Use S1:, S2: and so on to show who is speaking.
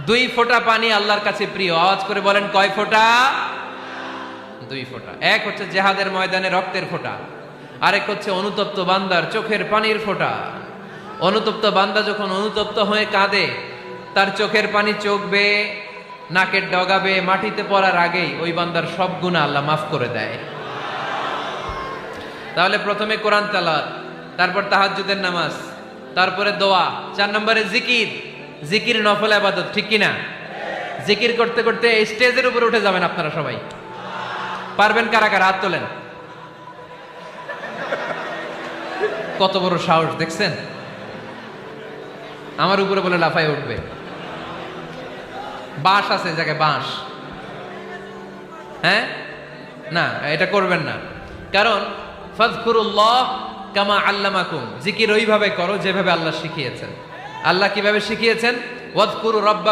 S1: দুই ফোঁটা পানি আল্লাহর কাছে প্রিয়। আওয়াজ করে বলেন কয় ফোঁটা? দুই ফোঁটা। এক হচ্ছে জিহাদের ময়দানে রক্তের ফোঁটা, আরেক হচ্ছে অনুতপ্ত বান্দার চোখের পানির ফোঁটা। অনুতপ্ত বান্দা যখন অনুতপ্ত হয়ে কাঁদে, তার চোখের পানি চোখ বেয়ে নাকের ডগা বেয়ে মাটিতে পড়ার আগেই ওই বান্দার সব গুনাহ আল্লাহ মাফ করে দেয়। তাহলে প্রথমে কোরআন তেলাওয়াত, তারপর তাহাজ্জুদের নামাজ, তারপরে দোয়া, 4 নম্বরে জিকির। জিকির নফল ইবাদত, ঠিক কিনা? জিকির করতে করতে স্টেজের উপরে উঠে যাবেন আপনারা সবাই। পারবেন কারা কারা? হাত তোলেন। কত বড় সাহস দেখছেন? আমার উপরে বলে লাফায় উঠবে। বাঁশ আছে জায়গায়, বাঁশ। হ্যাঁ, না এটা করবেন না, কারণ ফাযকুরুল্লাহ কামা আল্লামাকুম, জিকির ওইভাবে করো যেভাবে আল্লাহ শিখিয়েছেন। আল্লাহ কিভাবে শিখিয়েছেন? ওয়াযকুরু রাব্বাকুম